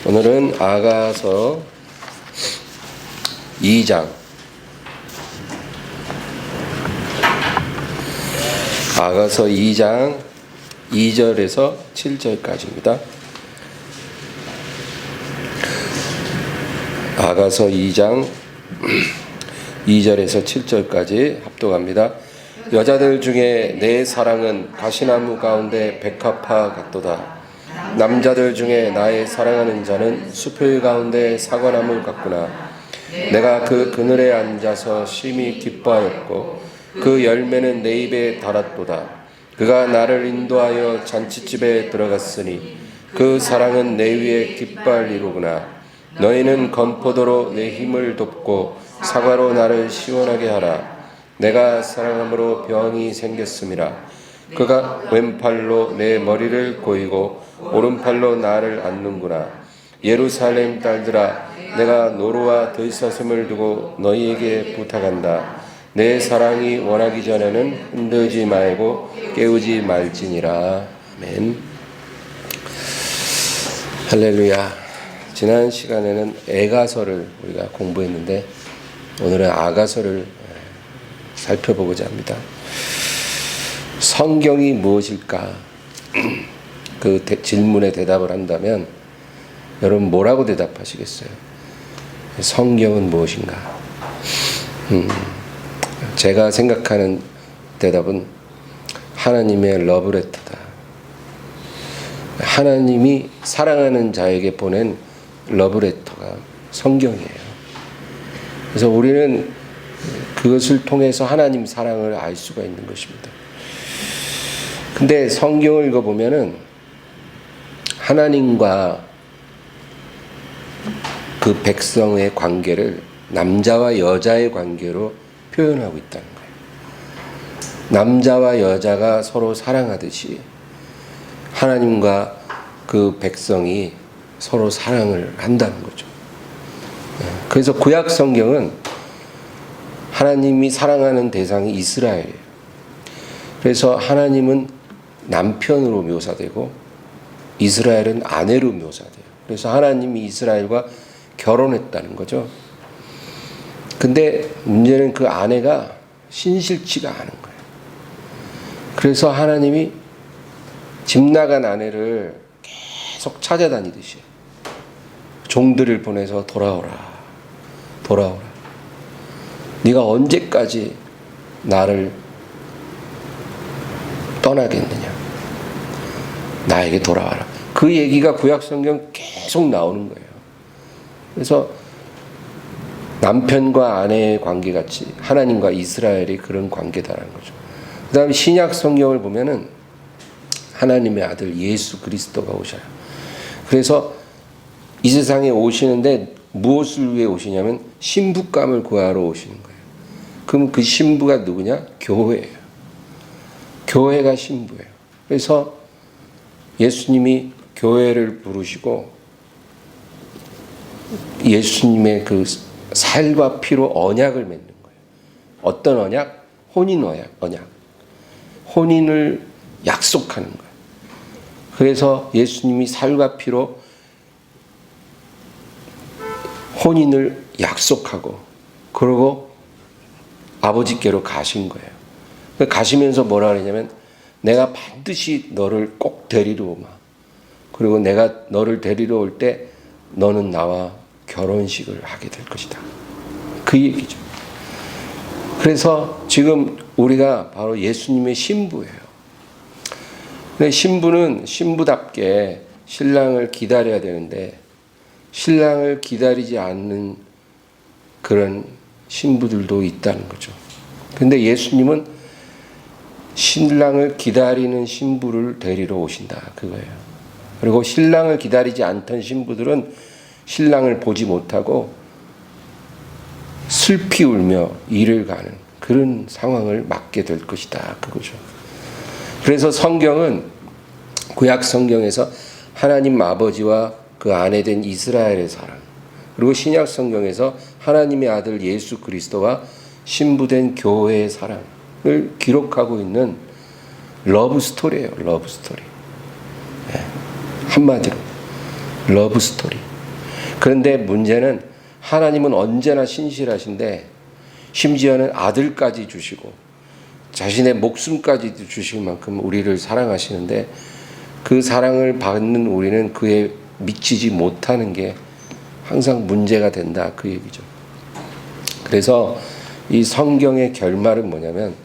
오늘은 아가서 2장 아가서 2장 2절에서 7절까지입니다. 아가서 2장 2절에서 7절까지 합독합니다. 여자들 중에 내 사랑은 가시나무 가운데 백합화 같도다. 남자들 중에 나의 사랑하는 자는 수풀 가운데 사과나무 같구나. 내가 그 그늘에 앉아서 심히 기뻐하였고 그 열매는 내 입에 달았도다. 그가 나를 인도하여 잔치집에 들어갔으니 그 사랑은 내 위에 기뻐할 이루구나. 너희는 건포도로 내 힘을 돕고 사과로 나를 시원하게 하라. 내가 사랑함으로 병이 생겼음이라. 그가 왼팔로 내 머리를 고이고 오른팔로 나를 안는구나. 예루살렘 딸들아, 내가 노루와 들사슴을 두고 너희에게 부탁한다. 내 사랑이 원하기 전에는 흔들지 말고 깨우지 말지니라. 아멘. 할렐루야. 지난 시간에는 애가서를 우리가 공부했는데 오늘은 아가서를 살펴보고자 합니다. 성경이 무엇일까? 그 질문에 대답을 한다면 여러분 뭐라고 대답하시겠어요? 성경은 무엇인가? 제가 생각하는 대답은 하나님의 러브레터다. 하나님이 사랑하는 자에게 보낸 러브레터가 성경이에요. 그래서 우리는 그것을 통해서 하나님 사랑을 알 수가 있는 것입니다. 근데 성경을 읽어보면은 하나님과 그 백성의 관계를 남자와 여자의 관계로 표현하고 있다는 거예요. 남자와 여자가 서로 사랑하듯이 하나님과 그 백성이 서로 사랑을 한다는 거죠. 그래서 구약 성경은 하나님이 사랑하는 대상이 이스라엘이에요. 그래서 하나님은 남편으로 묘사되고 이스라엘은 아내로 묘사돼요. 그래서 하나님이 이스라엘과 결혼했다는 거죠. 근데 문제는 그 아내가 신실치가 않은 거예요. 그래서 하나님이 집 나간 아내를 계속 찾아다니듯이 종들을 보내서 돌아오라. 네가 언제까지 나를 떠나겠느냐. 나에게 돌아와라. 그 얘기가 구약성경 계속 나오는 거예요. 그래서 남편과 아내의 관계같이 하나님과 이스라엘이 그런 관계다라는 거죠. 그 다음에 신약성경을 보면은 하나님의 아들 예수 그리스도가 오셔요. 그래서 이 세상에 오시는데 무엇을 위해 오시냐면 신부감을 구하러 오시는 거예요. 그럼 그 신부가 누구냐? 교회예요. 교회가 신부예요. 그래서 예수님이 교회를 부르시고 예수님의 그 살과 피로 언약을 맺는 거예요. 어떤 언약? 혼인 언약. 혼인을 약속하는 거예요. 그래서 예수님이 살과 피로 혼인을 약속하고 그러고 아버지께로 가신 거예요. 가시면서 뭐라 그러냐면 내가 반드시 너를 꼭 데리러 오마. 그리고 내가 너를 데리러 올 때 너는 나와 결혼식을 하게 될 것이다. 그 얘기죠. 그래서 지금 우리가 바로 예수님의 신부예요. 근데 신부는 신부답게 신랑을 기다려야 되는데 신랑을 기다리지 않는 그런 신부들도 있다는 거죠. 근데 예수님은 신랑을 기다리는 신부를 데리러 오신다. 그거예요. 그리고 신랑을 기다리지 않던 신부들은 신랑을 보지 못하고 슬피 울며 이를 가는 그런 상황을 맞게 될 것이다. 그거죠. 그래서 성경은 구약 성경에서 하나님 아버지와 그 아내된 이스라엘의 사랑, 그리고 신약 성경에서 하나님의 아들 예수 그리스도와 신부된 교회의 사랑을 기록하고 있는 러브 스토리예요. 러브 스토리. 한마디로 러브 스토리. 그런데 문제는 하나님은 언제나 신실하신데 심지어는 아들까지 주시고 자신의 목숨까지도 주실 만큼 우리를 사랑하시는데 그 사랑을 받는 우리는 그에 미치지 못하는 게 항상 문제가 된다, 그 얘기죠. 그래서 이 성경의 결말은 뭐냐면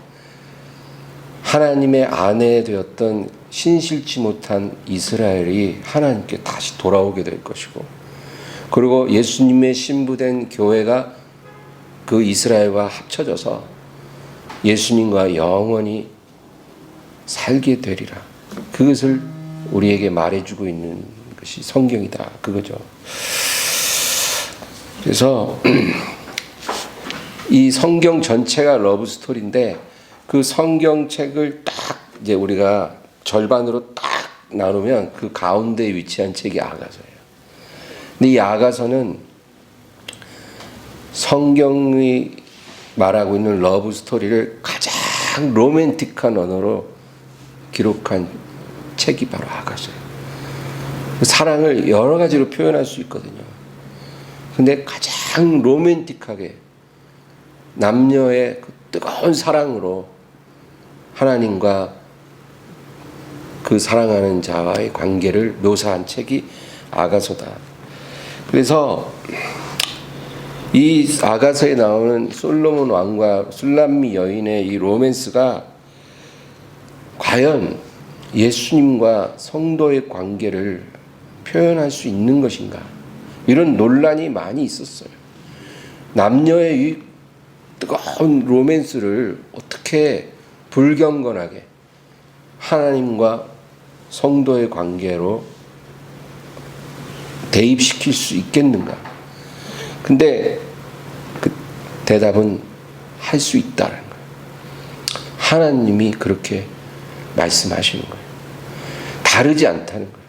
하나님의 아내 되었던 신실치 못한 이스라엘이 하나님께 다시 돌아오게 될 것이고, 그리고 예수님의 신부된 교회가 그 이스라엘과 합쳐져서 예수님과 영원히 살게 되리라. 그것을 우리에게 말해주고 있는 것이 성경이다, 그거죠. 그래서 이 성경 전체가 러브 스토리인데 그 성경책을 딱 이제 우리가 절반으로 딱 나누면 그 가운데에 위치한 책이 아가서예요. 근데 이 아가서는 성경이 말하고 있는 러브 스토리를 가장 로맨틱한 언어로 기록한 책이 바로 아가서예요. 사랑을 여러 가지로 표현할 수 있거든요. 근데 가장 로맨틱하게 남녀의 그 뜨거운 사랑으로 하나님과 그 사랑하는 자와의 관계를 묘사한 책이 아가서다. 그래서 이 아가서에 나오는 솔로몬 왕과 술람미 여인의 이 로맨스가 과연 예수님과 성도의 관계를 표현할 수 있는 것인가, 이런 논란이 많이 있었어요. 남녀의 이 뜨거운 로맨스를 어떻게 불경건하게 하나님과 성도의 관계로 대입시킬 수 있겠는가? 근데 그 대답은 할 수 있다는 거예요. 하나님이 그렇게 말씀하시는 거예요. 다르지 않다는 거예요.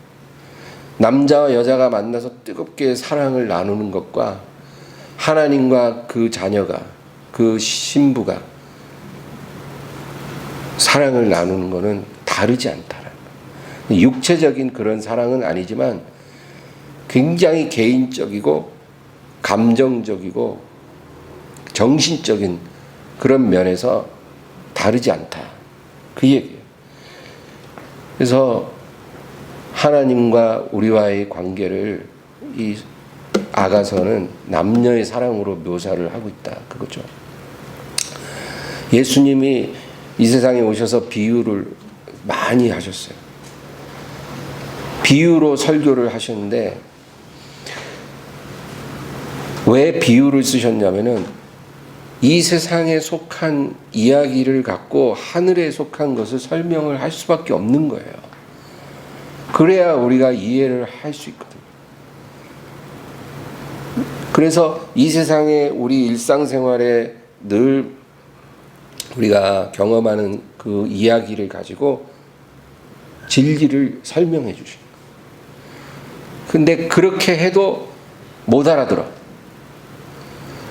남자와 여자가 만나서 뜨겁게 사랑을 나누는 것과 하나님과 그 자녀가, 그 신부가 사랑을 나누는 것은 다르지 않다는 거예요. 육체적인 그런 사랑은 아니지만 굉장히 개인적이고 감정적이고 정신적인 그런 면에서 다르지 않다, 그 얘기예요. 그래서 하나님과 우리와의 관계를 이 아가서는 남녀의 사랑으로 묘사를 하고 있다, 그거죠. 예수님이 이 세상에 오셔서 비유를 많이 하셨어요. 비유로 설교를 하셨는데 왜 비유를 쓰셨냐면은 이 세상에 속한 이야기를 갖고 하늘에 속한 것을 설명을 할 수밖에 없는 거예요. 그래야 우리가 이해를 할 수 있거든요. 그래서 이 세상에 우리 일상생활에 늘 우리가 경험하는 그 이야기를 가지고 진리를 설명해 주시는 거예요. 근데 그렇게 해도 못 알아들어.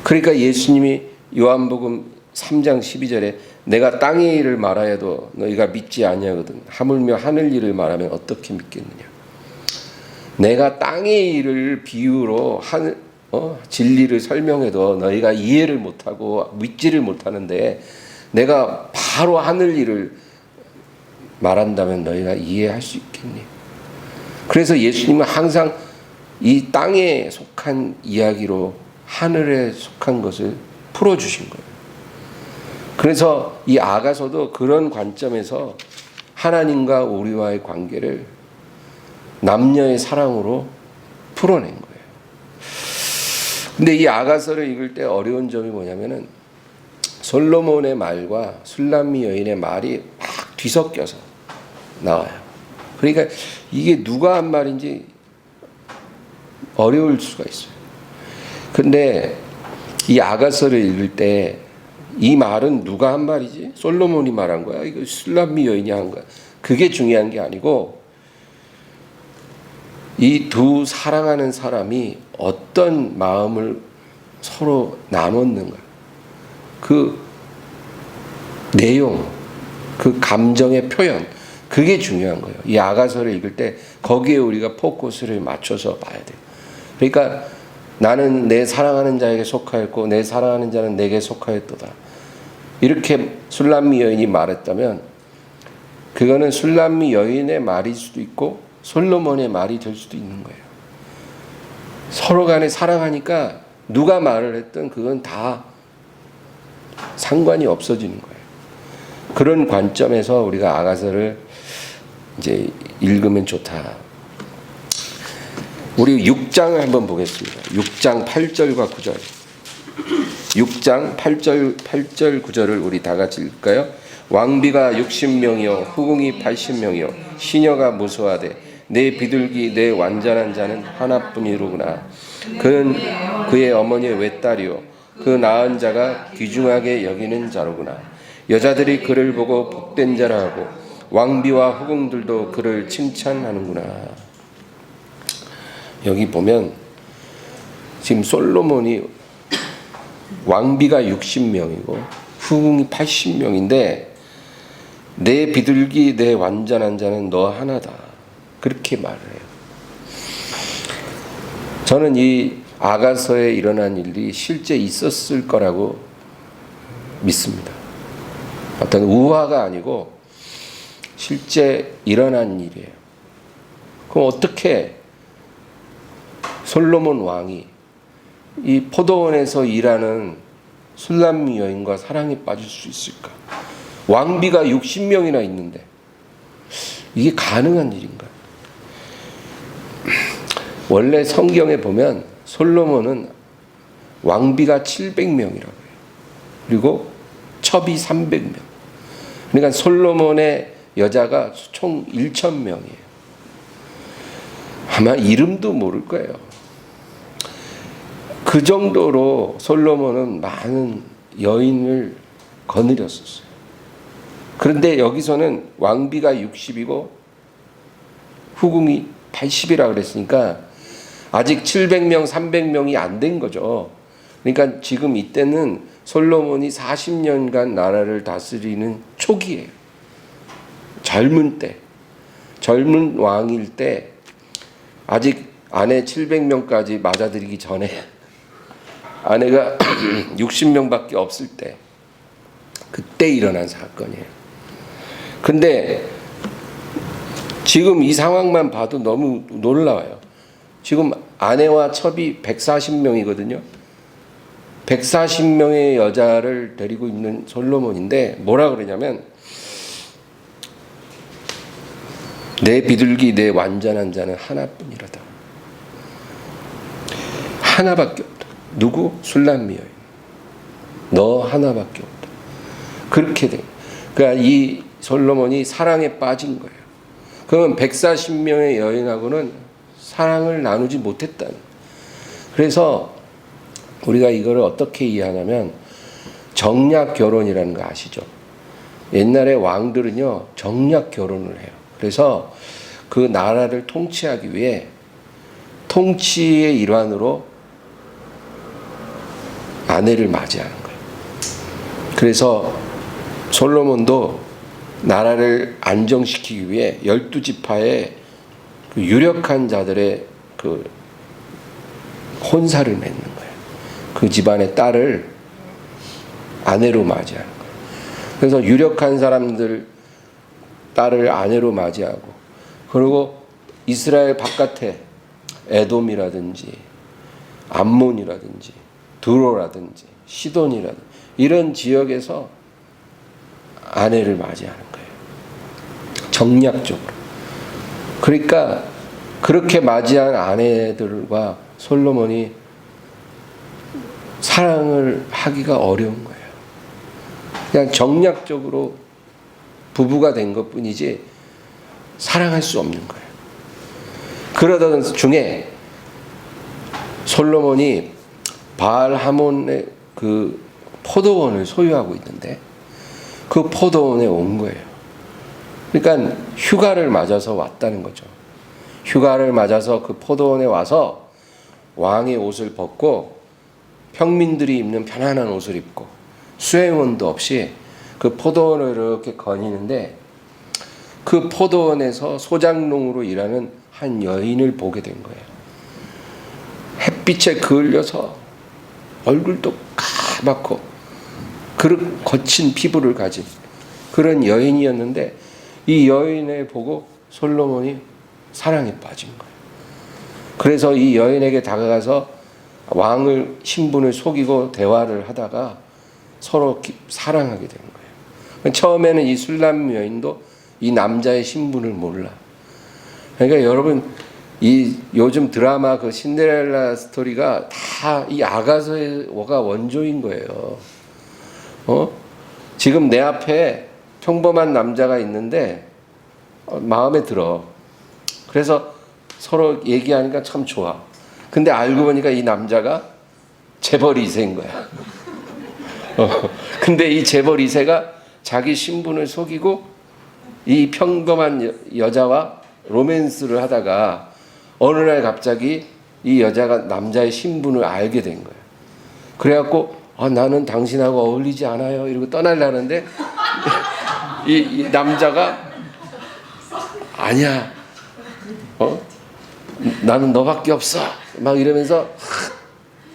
그러니까 예수님이 요한복음 3장 12절에 내가 땅의 일을 말하여도 너희가 믿지 아니하거든 하물며 하늘 일을 말하면 어떻게 믿겠느냐. 내가 땅의 일을 비유로 진리를 설명해도 너희가 이해를 못하고 믿지를 못하는데 내가 바로 하늘 일을 말한다면 너희가 이해할 수 있겠니? 그래서 예수님은 항상 이 땅에 속한 이야기로 하늘에 속한 것을 풀어주신 거예요. 그래서 이 아가서도 그런 관점에서 하나님과 우리와의 관계를 남녀의 사랑으로 풀어낸 거예요. 근데 이 아가서를 읽을 때 어려운 점이 뭐냐면은 솔로몬의 말과 술람미 여인의 말이 막 뒤섞여서 나와요. 그러니까 이게 누가 한 말인지 어려울 수가 있어요. 근데 이 아가서를 읽을 때 이 말은 누가 한 말이지? 솔로몬이 말한 거야? 이거 술람미 여인이 한 거야? 그게 중요한 게 아니고 이 두 사랑하는 사람이 어떤 마음을 서로 나눴는가, 그 내용, 그 감정의 표현, 그게 중요한 거예요. 이 아가서를 읽을 때 거기에 우리가 포커스를 맞춰서 봐야 돼요. 그러니까 나는 내 사랑하는 자에게 속하였고 내 사랑하는 자는 내게 속하였도다. 이렇게 술람미 여인이 말했다면 그거는 술람미 여인의 말일 수도 있고 솔로몬의 말이 될 수도 있는 거예요. 서로 간에 사랑하니까 누가 말을 했든 그건 다 상관이 없어지는 거예요. 그런 관점에서 우리가 아가서를 이제 읽으면 좋다. 우리 6장을 한번 보겠습니다. 6장 8절과 9절. 6장 8절 9절을 우리 다 같이 읽을까요? 왕비가 60명이요 후궁이 80명이요 시녀가 무수하되 내 비둘기 내 완전한 자는 하나뿐이로구나. 그는 그의 어머니의 외딸이요 그 낳은 자가 귀중하게 여기는 자로구나. 여자들이 그를 보고 복된 자라 하고 왕비와 후궁들도 그를 칭찬하는구나. 여기 보면 지금 솔로몬이 왕비가 60명이고 후궁이 80명인데 내 비둘기 내 완전한 자는 너 하나다. 그렇게 말을 해요. 저는 이 아가서에 일어난 일이 실제 있었을 거라고 믿습니다. 어떤 우화가 아니고 실제 일어난 일이에요. 그럼 어떻게 솔로몬 왕이 이 포도원에서 일하는 술람미 여인과 사랑에 빠질 수 있을까? 왕비가 60명이나 있는데 이게 가능한 일인가? 원래 성경에 보면 솔로몬은 왕비가 700명이라고 해요. 그리고 첩이 300명. 그러니까 솔로몬의 여자가 총 1000명이에요. 아마 이름도 모를 거예요. 그 정도로 솔로몬은 많은 여인을 거느렸었어요. 그런데 여기서는 왕비가 60이고 후궁이 80이라 그랬으니까 아직 700명, 300명이 안 된 거죠. 그러니까 지금 이때는 솔로몬이 40년간 나라를 다스리는 초기예요. 젊은 때, 젊은 왕일 때 아직 아내 700명까지 맞아들이기 전에 아내가 60명밖에 없을 때 그때 일어난 사건이에요. 근데 지금 이 상황만 봐도 너무 놀라워요. 지금 아내와 첩이 140명이거든요. 140명의 여자를 데리고 있는 솔로몬인데 뭐라 그러냐면 내 비둘기 내 완전한 자는 하나뿐이라다. 하나밖에 없다. 누구? 술람미 여인. 너 하나밖에 없다. 그렇게 돼. 그러니까 이 솔로몬이 사랑에 빠진 거예요. 그러면 140명의 여인하고는 사랑을 나누지 못했다는. 그래서 우리가 이거를 어떻게 이해하냐면 정략 결혼이라는 거 아시죠? 옛날에 왕들은요 정략 결혼을 해요. 그래서 그 나라를 통치하기 위해 통치의 일환으로 아내를 맞이하는 거예요. 그래서 솔로몬도 나라를 안정시키기 위해 12지파의 그 유력한 자들의 그 혼사를 맺는 거예요. 그 집안의 딸을 아내로 맞이하는 거예요. 그래서 유력한 사람들 딸을 아내로 맞이하고, 그리고 이스라엘 바깥에 에돔이라든지 암몬이라든지 드로라든지 시돈이라든지 이런 지역에서 아내를 맞이하는 거예요. 정략적으로. 그러니까 그렇게 맞이한 아내들과 솔로몬이 사랑을 하기가 어려운 거예요. 그냥 정략적으로 부부가 된 것뿐이지 사랑할 수 없는 거예요. 그러던 중에 솔로몬이 바알 하몬의 그 포도원을 소유하고 있는데 그 포도원에 온 거예요. 그러니까 휴가를 맞아서 왔다는 거죠. 휴가를 맞아서 그 포도원에 와서 왕의 옷을 벗고 평민들이 입는 편안한 옷을 입고 수행원도 없이 그 포도원을 이렇게 거니는데 그 포도원에서 소장농으로 일하는 한 여인을 보게 된 거예요. 햇빛에 그을려서 얼굴도 까맣고 그런 거친 피부를 가진 그런 여인이었는데 이 여인을 보고 솔로몬이 사랑에 빠진 거예요. 그래서 이 여인에게 다가가서 왕을 신분을 속이고 대화를 하다가 서로 사랑하게 된 거예요. 처음에는 이 술람 여인도 이 남자의 신분을 몰라. 그러니까 여러분 이 요즘 드라마 그 신데렐라 스토리가 다 이 아가서가 원조인 거예요. 지금 내 앞에 평범한 남자가 있는데 마음에 들어. 그래서 서로 얘기하니까 참 좋아. 근데 알고 보니까 이 남자가 재벌 2세인 거야. 근데 이 재벌 2세가 자기 신분을 속이고 이 평범한 여자와 로맨스를 하다가 어느 날 갑자기 이 여자가 남자의 신분을 알게 된 거야. 그래갖고 나는 당신하고 어울리지 않아요 이러고 떠나려는데 이 남자가 아니야, 나는 너밖에 없어 막 이러면서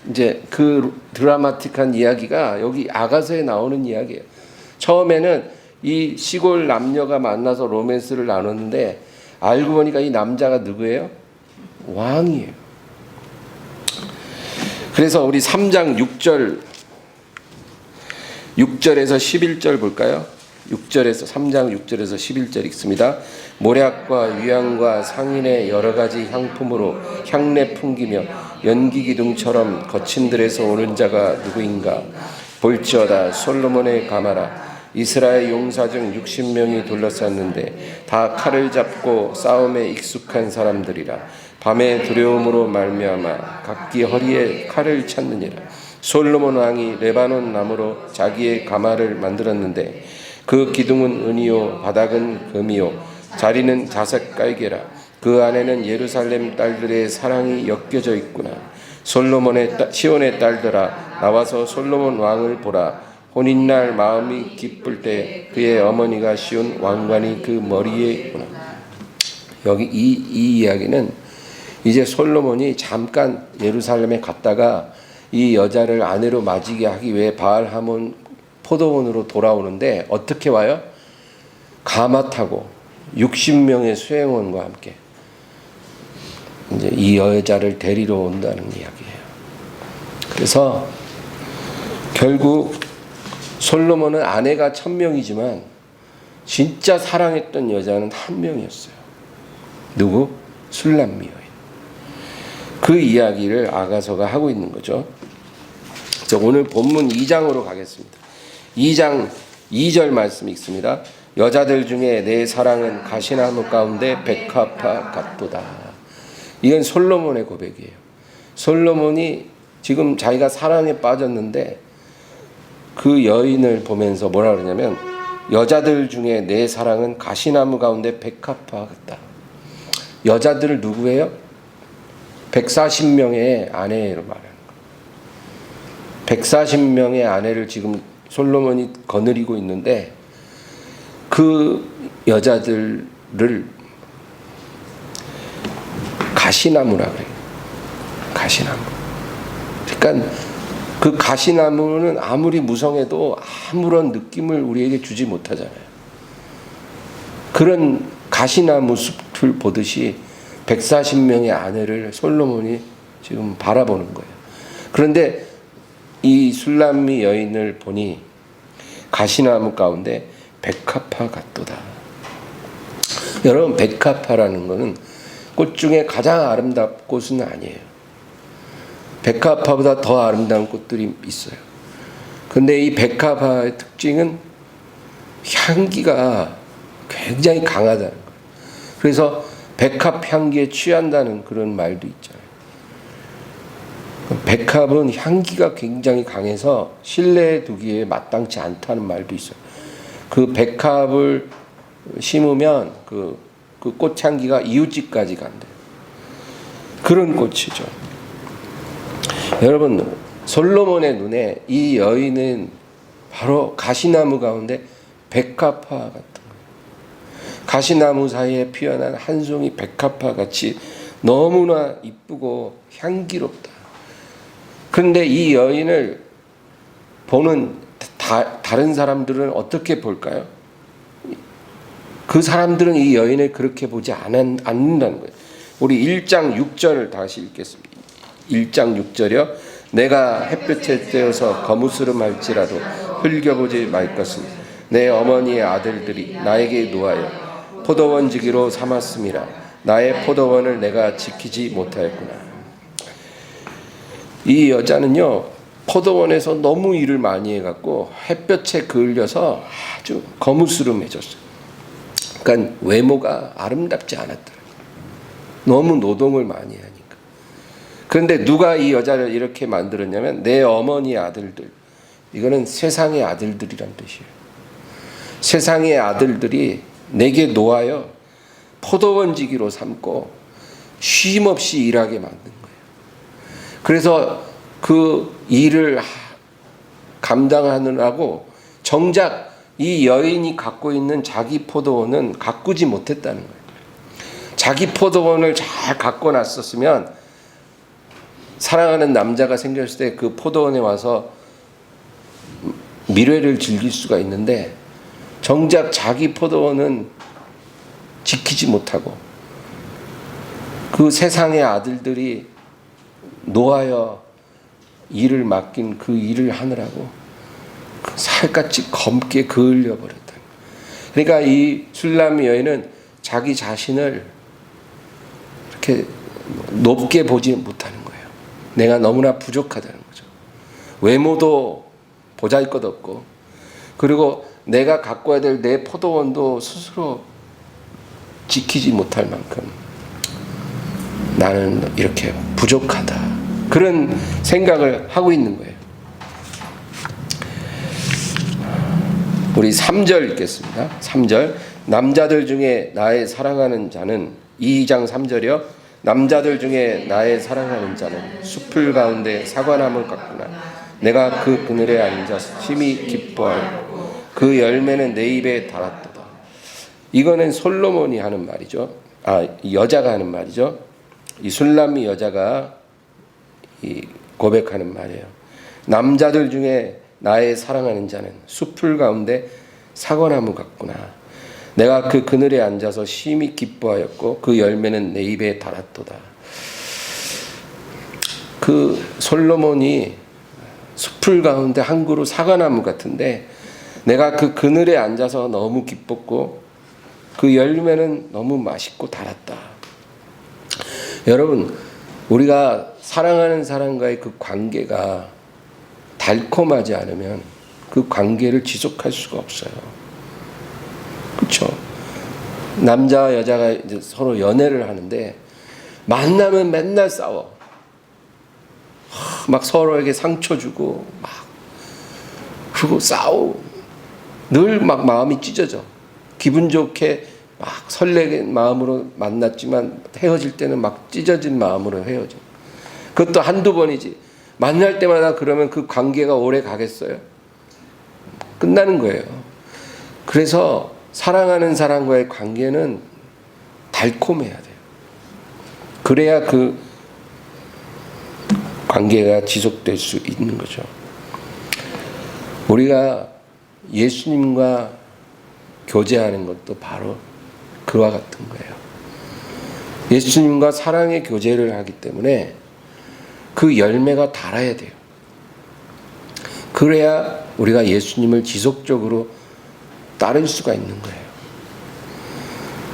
이제 그 드라마틱한 이야기가 여기 아가서에 나오는 이야기예요. 처음에는 이 시골 남녀가 만나서 로맨스를 나눴는데 알고 보니까 이 남자가 누구예요? 왕이에요. 그래서 우리 3장 6절에서 11절 볼까요? 3장 6절에서 11절 읽습니다. 모략과 위향과 상인의 여러 가지 향품으로 향내 풍기며 연기 기둥처럼 거친 들에서 오는 자가 누구인가? 볼지어다 솔로몬의 가마라. 이스라엘 용사 중 60명이 둘러쌌는데 다 칼을 잡고 싸움에 익숙한 사람들이라. 밤의 두려움으로 말미암아 각기 허리에 칼을 찾느니라. 솔로몬 왕이 레바논 나무로 자기의 가마를 만들었는데 그 기둥은 은이요 바닥은 금이요 자리는 자색 깔개라. 그 안에는 예루살렘 딸들의 사랑이 엮여져 있구나. 시온의 딸들아 나와서 솔로몬 왕을 보라. 혼인날 마음이 기쁠 때 그의 어머니가 씌운 왕관이 그 머리에 있구나. 여기 이 이야기는 이제 솔로몬이 잠깐 예루살렘에 갔다가 이 여자를 아내로 맞이게 하기 위해 바알하몬 포도원으로 돌아오는데 어떻게 와요? 가마 타고 60명의 수행원과 함께 이제 이 여자를 데리러 온다는 이야기예요. 그래서 결국 솔로몬은 아내가 1000명이지만 진짜 사랑했던 여자는 한 명이었어요. 누구? 술람미 여인. 그 이야기를 아가서가 하고 있는 거죠. 그래서 오늘 본문 2장으로 가겠습니다. 2장 2절 말씀 읽습니다. 여자들 중에 내 사랑은 가시나무 가운데 백합화 같도다. 이건 솔로몬의 고백이에요. 솔로몬이 지금 자기가 사랑에 빠졌는데 그 여인을 보면서 뭐라 그러냐면 여자들 중에 내 사랑은 가시나무 가운데 백합화 같다. 여자들을 누구예요? 140명의 아내로 말하는 거예요. 140명의 아내를 지금 솔로몬이 거느리고 있는데 그 여자들을 가시나무라 그래요. 가시나무. 그러니까 그 가시나무는 아무리 무성해도 아무런 느낌을 우리에게 주지 못하잖아요. 그런 가시나무 숲을 보듯이 140명의 아내를 솔로몬이 지금 바라보는 거예요. 그런데 이 술람미 여인을 보니 가시나무 가운데 백합화 같도다. 여러분, 백합화라는 것은 꽃 중에 가장 아름다운 꽃은 아니에요. 백합화보다 더 아름다운 꽃들이 있어요. 근데 이 백합화의 특징은 향기가 굉장히 강하다는 거예요. 그래서 백합 향기에 취한다는 그런 말도 있잖아요. 백합은 향기가 굉장히 강해서 실내에 두기에 마땅치 않다는 말도 있어요. 그 백합을 심으면 그 꽃향기가 이웃집까지 간대요. 그런 꽃이죠. 여러분, 솔로몬의 눈에 이 여인은 바로 가시나무 가운데 백합화 같은 거예요. 가시나무 사이에 피어난 한 송이 백합화 같이 너무나 이쁘고 향기롭다. 그런데 이 여인을 보는 다른 사람들은 어떻게 볼까요? 그 사람들은 이 여인을 그렇게 보지 않는다는 거예요. 우리 1장 6절을 다시 읽겠습니다. 1장 6절이요. 내가 햇볕에 쬐어서 거무스름할지라도 흘겨보지 말 것은 내 어머니의 아들들이 나에게 노하여 포도원지기로 삼았음이라. 나의 포도원을 내가 지키지 못하였구나. 이 여자는요, 포도원에서 너무 일을 많이 해갖고 햇볕에 그을려서 아주 거무스름해졌어요. 그러니까 외모가 아름답지 않았다. 너무 노동을 많이 하니까. 그런데 누가 이 여자를 이렇게 만들었냐면 내 어머니의 아들들. 이거는 세상의 아들들이란 뜻이에요. 세상의 아들들이 내게 놓아여 포도원지기로 삼고 쉼없이 일하게 만든 거예요. 그래서 그 일을 감당하느라고 정작 이 여인이 갖고 있는 자기 포도원은 가꾸지 못했다는 거예요. 자기 포도원을 잘 갖고 놨었으면 사랑하는 남자가 생겼을 때 그 포도원에 와서 미래를 즐길 수가 있는데 정작 자기 포도원은 지키지 못하고 그 세상의 아들들이 노하여 일을 맡긴 그 일을 하느라고 살갗이 검게 그을려 버렸다. 그러니까 이 술람이 여인은 자기 자신을 이렇게 높게 보지 못하는 거예요. 내가 너무나 부족하다는 거죠. 외모도 보잘것없고, 그리고 내가 가꿔야 될 내 포도원도 스스로 지키지 못할 만큼 나는 이렇게 부족하다. 그런 생각을 하고 있는 거예요. 우리 3절 읽겠습니다. 3절. 남자들 중에 나의 사랑하는 자는 2장 3절이요. 남자들 중에 나의 사랑하는 자는 숲을 가운데 사과나무 같구나. 내가 그 그늘에 앉아 심히 기뻐하고 그 열매는 내 입에 달았도다. 이거는 솔로몬이 하는 말이죠. 여자가 하는 말이죠. 이 술람이 여자가 고백하는 말이에요. 남자들 중에 나의 사랑하는 자는 숲을 가운데 사과나무 같구나. 내가 그 그늘에 앉아서 심히 기뻐하였고 그 열매는 내 입에 달았도다. 그 솔로몬이 숲을 가운데 한 그루 사과나무 같은데 내가 그 그늘에 앉아서 너무 기뻤고 그 열매는 너무 맛있고 달았다. 여러분, 우리가 사랑하는 사람과의 그 관계가 달콤하지 않으면 그 관계를 지속할 수가 없어요. 그렇죠? 남자와 여자가 이제 서로 연애를 하는데 만나면 맨날 싸워. 막 서로에게 상처 주고 막 그리고 싸우고 늘 막 마음이 찢어져. 기분 좋게 막 설레는 마음으로 만났지만 헤어질 때는 막 찢어진 마음으로 헤어져. 그것도 한두 번이지. 만날 때마다 그러면 그 관계가 오래 가겠어요? 끝나는 거예요. 그래서 사랑하는 사람과의 관계는 달콤해야 돼요. 그래야 그 관계가 지속될 수 있는 거죠. 우리가 예수님과 교제하는 것도 바로 그와 같은 거예요. 예수님과 사랑의 교제를 하기 때문에 그 열매가 달아야 돼요. 그래야 우리가 예수님을 지속적으로 따를 수가 있는 거예요.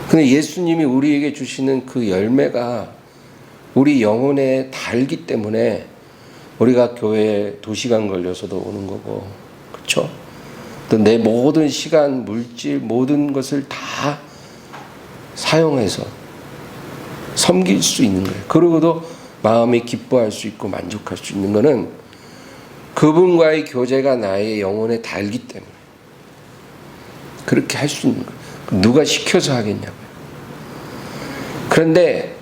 근데 예수님이 우리에게 주시는 그 열매가 우리 영혼에 달기 때문에 우리가 교회에 2시간 걸려서도 오는 거고, 그렇죠? 또 내 모든 시간, 물질, 모든 것을 다 사용해서 섬길 수 있는 거예요. 그러고도 마음이 기뻐할 수 있고 만족할 수 있는 것은 그분과의 교제가 나의 영혼에 달기 때문에 그렇게 할 수 있는 거예요. 누가 시켜서 하겠냐고요. 그런데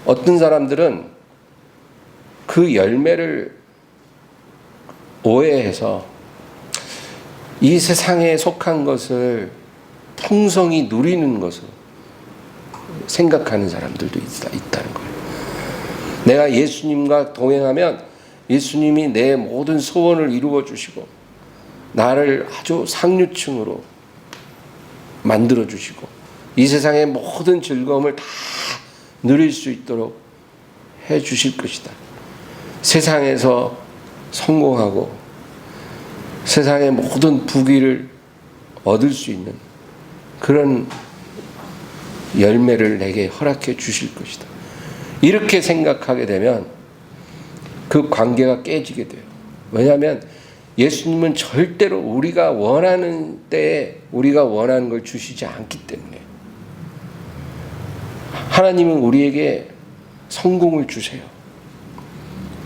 어떤 사람들은 그 열매를 오해해서 이 세상에 속한 것을 풍성히 누리는 것을 생각하는 사람들도 있다는 거예요. 내가 예수님과 동행하면 예수님이 내 모든 소원을 이루어 주시고 나를 아주 상류층으로 만들어 주시고 이 세상의 모든 즐거움을 다 누릴 수 있도록 해 주실 것이다. 세상에서 성공하고 세상의 모든 부귀를 얻을 수 있는 그런 열매를 내게 허락해 주실 것이다. 이렇게 생각하게 되면 그 관계가 깨지게 돼요. 왜냐하면 예수님은 절대로 우리가 원하는 때에 우리가 원하는 걸 주시지 않기 때문에. 하나님은 우리에게 성공을 주세요.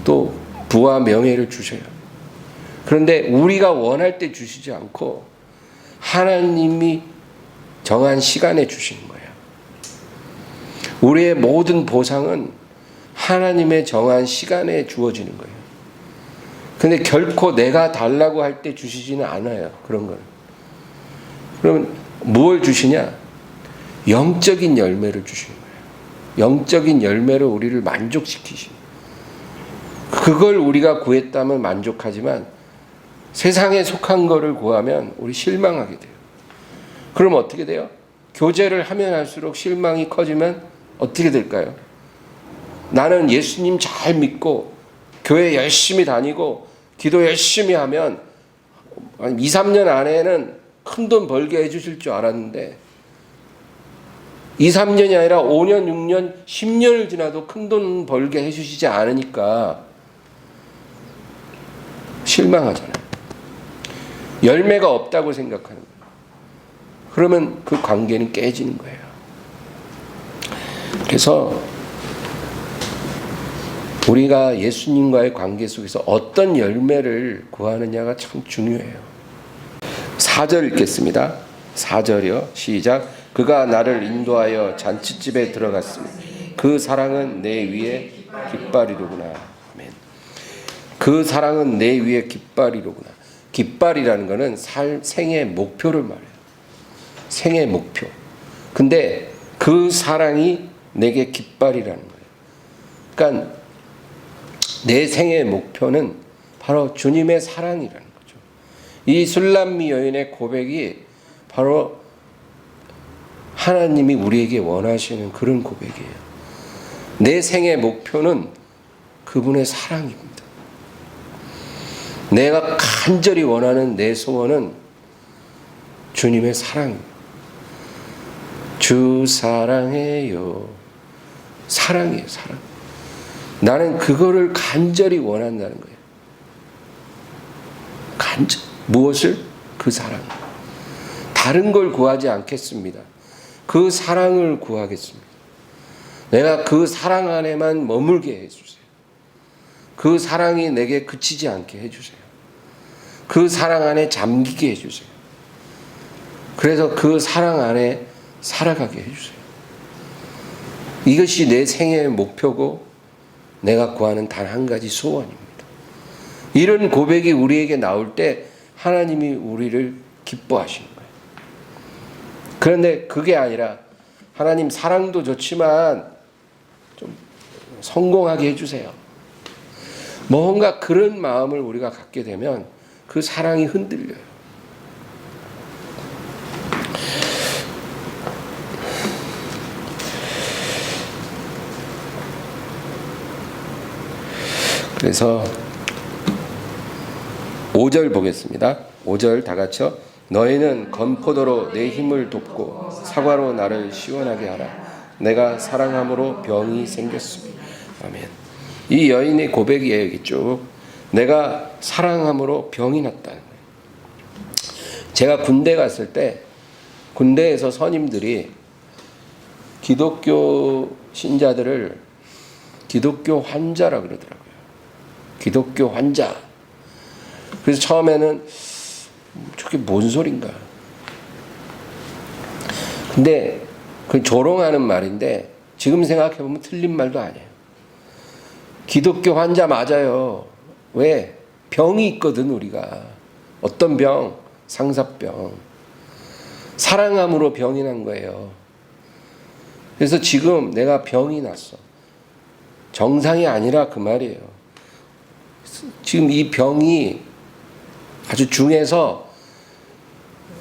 또 부와 명예를 주세요. 그런데 우리가 원할 때 주시지 않고 하나님이 정한 시간에 주시는 거예요. 우리의 모든 보상은 하나님의 정한 시간에 주어지는 거예요. 근데 결코 내가 달라고 할 때 주시지는 않아요. 그런 걸. 그러면 무엇을 주시냐? 영적인 열매를 주시는 거예요. 영적인 열매로 우리를 만족시키시는 거예요. 그걸 우리가 구했다면 만족하지만 세상에 속한 거를 구하면 우리 실망하게 돼요. 그럼 어떻게 돼요? 교제를 하면 할수록 실망이 커지면 어떻게 될까요? 나는 예수님 잘 믿고 교회 열심히 다니고 기도 열심히 하면 2, 3년 안에는 큰 돈 벌게 해주실 줄 알았는데 2, 3년이 아니라 5년, 6년, 10년을 지나도 큰 돈 벌게 해주시지 않으니까 실망하잖아요. 열매가 없다고 생각하는 거예요. 그러면 그 관계는 깨지는 거예요. 그래서 우리가 예수님과의 관계 속에서 어떤 열매를 구하느냐가 참 중요해요. 4절 읽겠습니다. 4절이요. 시작. 그가 나를 인도하여 잔치집에 들어갔으니 그 사랑은 내 위에 깃발이로구나. 아멘. 그 사랑은 내 위에 깃발이로구나. 깃발이라는 것은 생의 목표를 말해요. 생의 목표. 근데 그 사랑이 내게 깃발이라는 거예요. 그러니까 내 생의 목표는 바로 주님의 사랑이라는 거죠. 이 술람미 여인의 고백이 바로 하나님이 우리에게 원하시는 그런 고백이에요. 내 생의 목표는 그분의 사랑입니다. 내가 간절히 원하는 내 소원은 주님의 사랑입니다. 주 사랑해요. 사랑이에요, 사랑. 나는 그거를 간절히 원한다는 거예요. 무엇을? 그 사랑. 다른 걸 구하지 않겠습니다. 그 사랑을 구하겠습니다. 내가 그 사랑 안에만 머물게 해주세요. 그 사랑이 내게 그치지 않게 해주세요. 그 사랑 안에 잠기게 해주세요. 그래서 그 사랑 안에 살아가게 해주세요. 이것이 내 생애의 목표고 내가 구하는 단 한 가지 소원입니다. 이런 고백이 우리에게 나올 때 하나님이 우리를 기뻐하시는 거예요. 그런데 그게 아니라 하나님 사랑도 좋지만 좀 성공하게 해주세요. 뭔가 그런 마음을 우리가 갖게 되면 그 사랑이 흔들려요. 그래서 5절 보겠습니다. 5절 다 같이요. 너희는 건포도로 내 힘을 돕고 사과로 나를 시원하게 하라. 내가 사랑함으로 병이 생겼으니. 아멘. 이 여인의 고백이에요. 여기 쭉. 내가 사랑함으로 병이 났다는 거예요. 제가 군대 갔을 때 군대에서 선임들이 기독교 신자들을 기독교 환자라 그러더라고요. 기독교 환자. 그래서 처음에는 저게 뭔 소린가. 근데 그 조롱하는 말인데 지금 생각해보면 틀린 말도 아니에요. 기독교 환자 맞아요. 왜? 병이 있거든 우리가. 어떤 병? 상사병. 사랑함으로 병이 난 거예요. 그래서 지금 내가 병이 났어. 정상이 아니라 그 말이에요. 지금 이 병이 아주 중해서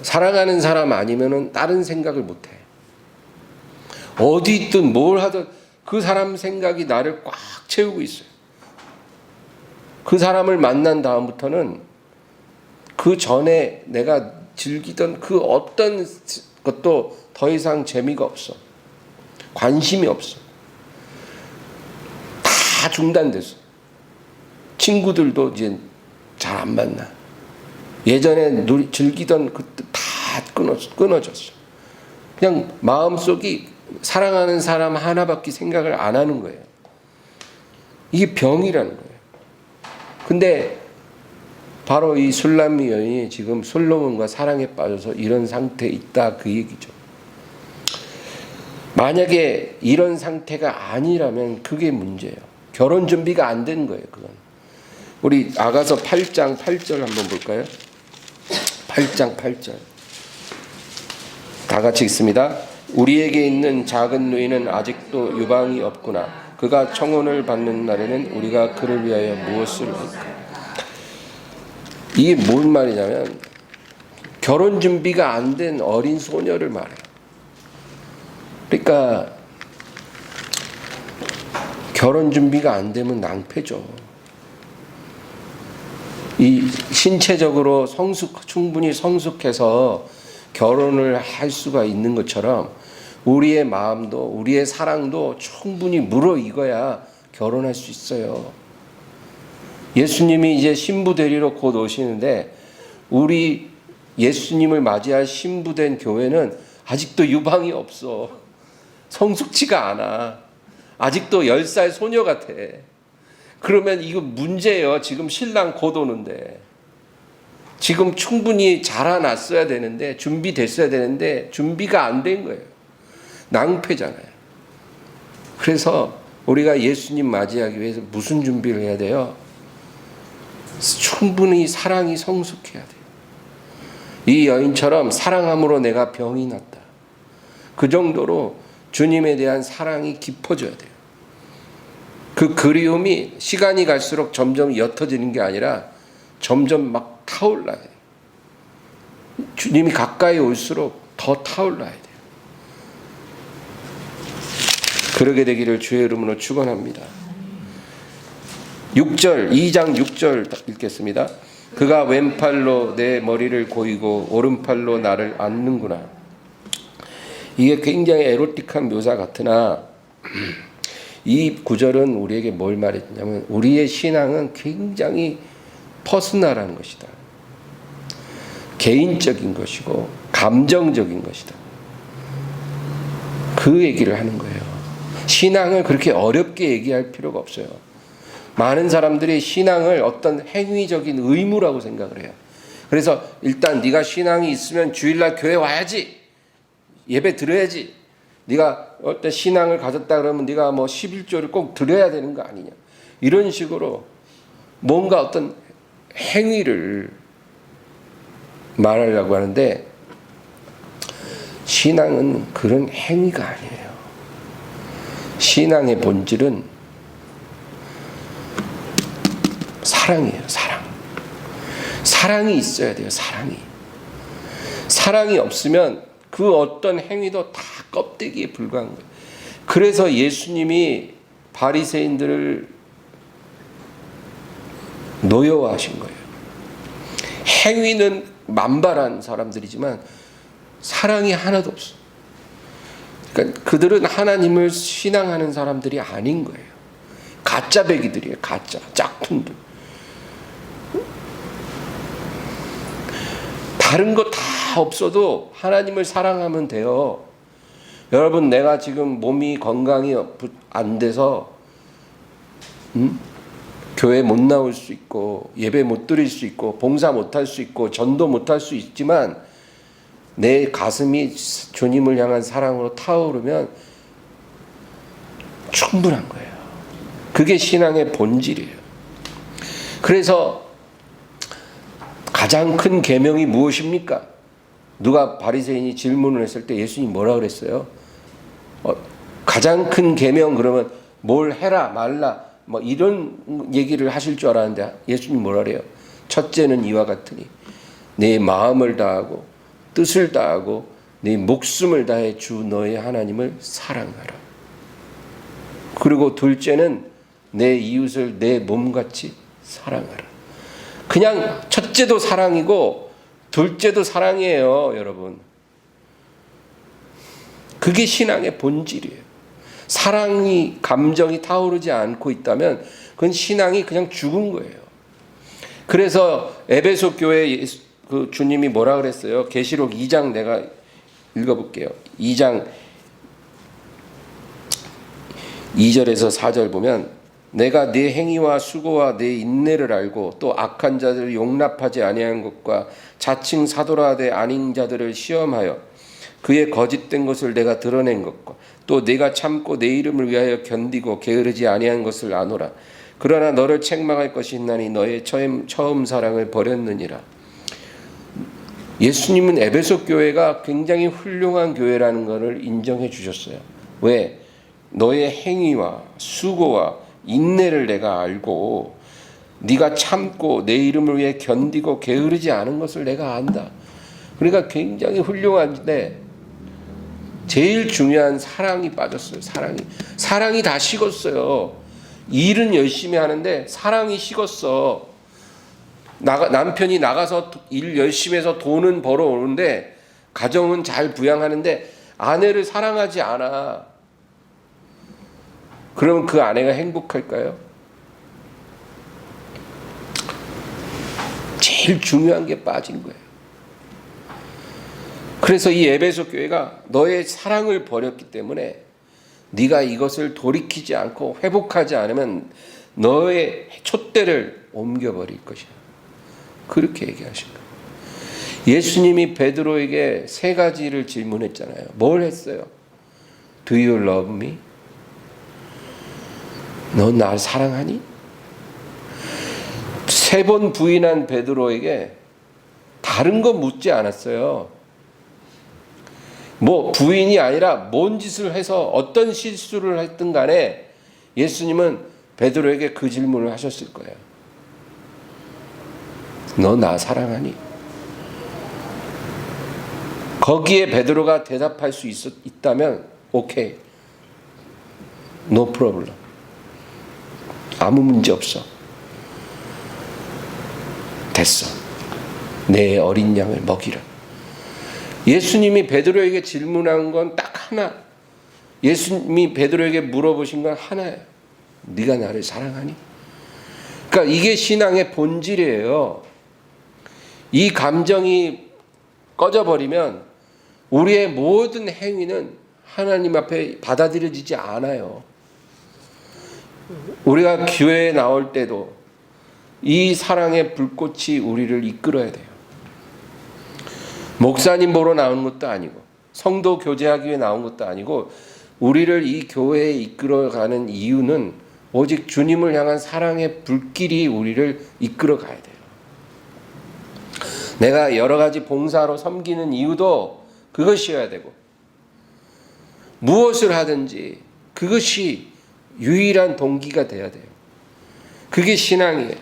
사랑하는 사람 아니면은 다른 생각을 못 해. 어디 있든 뭘 하든 그 사람 생각이 나를 꽉 채우고 있어요. 그 사람을 만난 다음부터는 그 전에 내가 즐기던 그 어떤 것도 더 이상 재미가 없어. 관심이 없어. 다 중단됐어. 친구들도 이제 잘 안 만나. 예전에 즐기던 그때 다 끊어졌어. 그냥 마음속이 사랑하는 사람 하나밖에 생각을 안 하는 거예요. 이게 병이라는 거예요. 근데 바로 이 술람미 여인이 지금 솔로몬과 사랑에 빠져서 이런 상태에 있다, 그 얘기죠. 만약에 이런 상태가 아니라면 그게 문제예요. 결혼 준비가 안 된 거예요, 그건. 우리 아가서 8장 8절 한번 볼까요? 8장 8절. 다 같이 읽습니다. 우리에게 있는 작은 누이는 아직도 유방이 없구나. 그가 청혼을 받는 날에는 우리가 그를 위하여 무엇을 할까? 이게 뭔 말이냐면 결혼 준비가 안 된 어린 소녀를 말해요. 그러니까 결혼 준비가 안 되면 낭패죠. 이 신체적으로 충분히 성숙해서 결혼을 할 수가 있는 것처럼 우리의 마음도 우리의 사랑도 충분히 무르익어야 결혼할 수 있어요. 예수님이 이제 신부 데리러 곧 오시는데 우리 예수님을 맞이할 신부된 교회는 아직도 유방이 없어. 성숙치가 않아. 아직도 10살 소녀 같아. 그러면 이거 문제예요. 지금 신랑 곧 오는데. 지금 충분히 자라났어야 되는데, 준비됐어야 되는데 준비가 안 된 거예요. 낭패잖아요. 그래서 우리가 예수님 맞이하기 위해서 무슨 준비를 해야 돼요? 충분히 사랑이 성숙해야 돼요. 이 여인처럼 사랑함으로 내가 병이 났다. 그 정도로 주님에 대한 사랑이 깊어져야 돼요. 그 그리움이 시간이 갈수록 점점 옅어지는 게 아니라 점점 막 타올라야 돼요. 주님이 가까이 올수록 더 타올라야 돼요. 그러게 되기를 주의 이름으로 축원합니다. 6절, 2장 6절 읽겠습니다. 그가 왼팔로 내 머리를 고이고 오른팔로 나를 안는구나. 이게 굉장히 에로틱한 묘사 같으나 이 구절은 우리에게 뭘 말했냐면 우리의 신앙은 굉장히 퍼스널한 것이다. 개인적인 것이고 감정적인 것이다. 그 얘기를 하는 거예요. 신앙을 그렇게 어렵게 얘기할 필요가 없어요. 많은 사람들이 신앙을 어떤 행위적인 의무라고 생각을 해요. 그래서 일단 네가 신앙이 있으면 주일날 교회 와야지. 예배 드려야지. 네가 어떤 신앙을 가졌다 그러면 네가 뭐 11조를 꼭 드려야 되는 거 아니냐. 이런 식으로 뭔가 어떤 행위를 말하려고 하는데 신앙은 그런 행위가 아니에요. 신앙의 본질은 사랑이에요. 사랑. 사랑이 있어야 돼요. 사랑이. 사랑이 없으면 그 어떤 행위도 다 껍데기에 불과한 거예요. 그래서 예수님이 바리새인들을 노여워하신 거예요. 행위는 만발한 사람들이지만 사랑이 하나도 없어. 그러니까 그들은 하나님을 신앙하는 사람들이 아닌 거예요. 가짜 배기들이에요. 가짜 짝퉁들. 다른 거 다 없어도 하나님을 사랑하면 돼요. 여러분, 내가 지금 몸이 건강이 안 돼서 교회 못 나올 수 있고 예배 못 드릴 수 있고 봉사 못 할 수 있고 전도 못 할 수 있지만 내 가슴이 주님을 향한 사랑으로 타오르면 충분한 거예요. 그게 신앙의 본질이에요. 그래서 가장 큰 계명이 무엇입니까? 누가 바리새인이 질문을 했을 때 예수님이 뭐라 그랬어요? 가장 큰 계명 그러면 뭘 해라 말라 뭐 이런 얘기를 하실 줄 알았는데 예수님 뭐라 그래요? 첫째는 이와 같으니 내 마음을 다하고 뜻을 다하고 네 목숨을 다해 주 너의 하나님을 사랑하라. 그리고 둘째는 내 이웃을 내 몸같이 사랑하라. 그냥 첫째도 사랑이고 둘째도 사랑이에요, 여러분. 그게 신앙의 본질이에요. 사랑이, 감정이 타오르지 않고 있다면 그건 신앙이 그냥 죽은 거예요. 그래서 에베소 교회 그 주님이 뭐라 그랬어요? 계시록 2장 내가 읽어볼게요. 2장 2절에서 4절 보면 내가 네 행위와 수고와 네 인내를 알고 또 악한 자들을 용납하지 아니한 것과 자칭 사도라되 아닌 자들을 시험하여 그의 거짓된 것을 내가 드러낸 것과 또 내가 참고 내 이름을 위하여 견디고 게으르지 아니한 것을 아노라. 그러나 너를 책망할 것이 있나니 너의 처음 사랑을 버렸느니라. 예수님은 에베소 교회가 굉장히 훌륭한 교회라는 것을 인정해 주셨어요. 왜? 너의 행위와 수고와 인내를 내가 알고 네가 참고 내 이름을 위해 견디고 게으르지 않은 것을 내가 안다. 그러니까 굉장히 훌륭한데 제일 중요한 사랑이 빠졌어요. 사랑이 다 식었어요. 일은 열심히 하는데 사랑이 식었어. 남편이 나가서 일 열심히 해서 돈은 벌어오는데 가정은 잘 부양하는데 아내를 사랑하지 않아. 그러면 그 아내가 행복할까요? 제일 중요한 게 빠진 거예요. 그래서 이 에베소 교회가 너의 사랑을 버렸기 때문에 네가 이것을 돌이키지 않고 회복하지 않으면 너의 촛대를 옮겨버릴 것이야. 그렇게 얘기하신 거예요. 예수님이 베드로에게 3가지를 질문했잖아요. 뭘 했어요? Do you love me? 넌 날 사랑하니? 3번 부인한 베드로에게 다른 거 묻지 않았어요. 뭐 부인이 아니라 뭔 짓을 해서 어떤 실수를 했든 간에 예수님은 베드로에게 그 질문을 하셨을 거예요. 너 나 사랑하니? 거기에 베드로가 대답할 수 있다면 오케이. No problem. 아무 문제 없어. 됐어. 내 어린 양을 먹이라. 예수님이 베드로에게 질문한 건 딱 하나. 예수님이 베드로에게 물어보신 건 하나예요. 네가 나를 사랑하니? 그러니까 이게 신앙의 본질이에요. 이 감정이 꺼져버리면 우리의 모든 행위는 하나님 앞에 받아들여지지 않아요. 우리가 교회에 나올 때도 이 사랑의 불꽃이 우리를 이끌어야 돼요. 목사님 보러 나오는 것도 아니고 성도 교제하기 위해 나온 것도 아니고 우리를 이 교회에 이끌어가는 이유는 오직 주님을 향한 사랑의 불길이 우리를 이끌어가야 돼요. 내가 여러 가지 봉사로 섬기는 이유도 그것이어야 되고 무엇을 하든지 그것이 유일한 동기가 돼야 돼요. 그게 신앙이에요.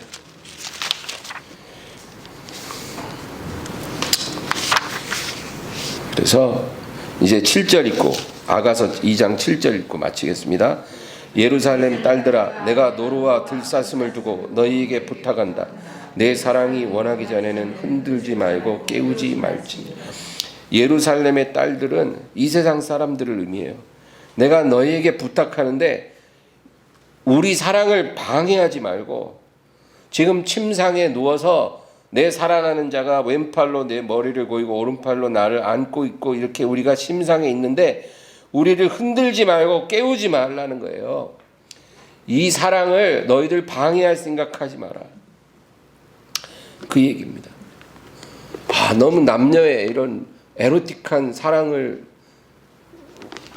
그래서 이제 7절 읽고 아가서 2장 7절 읽고 마치겠습니다. 예루살렘 딸들아 내가 노루와 들사슴을 두고 너희에게 부탁한다. 내 사랑이 원하기 전에는 흔들지 말고 깨우지 말지니. 예루살렘의 딸들은 이 세상 사람들을 의미해요. 내가 너희에게 부탁하는데 우리 사랑을 방해하지 말고 지금 침상에 누워서 내 사랑하는 자가 왼팔로 내 머리를 고이고 오른팔로 나를 안고 있고 이렇게 우리가 침상에 있는데 우리를 흔들지 말고 깨우지 말라는 거예요. 이 사랑을 너희들 방해할 생각하지 마라. 그 얘기입니다. 너무 남녀의 이런 에로틱한 사랑을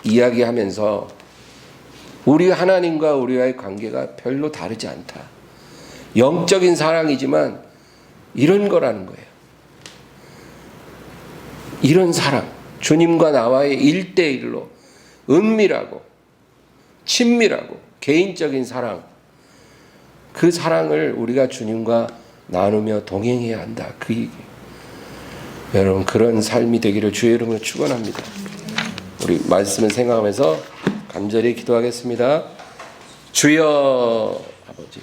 이야기하면서 우리 하나님과 우리와의 관계가 별로 다르지 않다. 영적인 사랑이지만 이런 거라는 거예요. 이런 사랑, 주님과 나와의 1대1로 은밀하고 친밀하고 개인적인 사랑, 그 사랑을 우리가 주님과 나누며 동행해야 한다. 그 얘기. 여러분 그런 삶이 되기를 주의 이름으로 축원합니다. 우리 말씀을 생각하면서 간절히 기도하겠습니다. 주여 아버지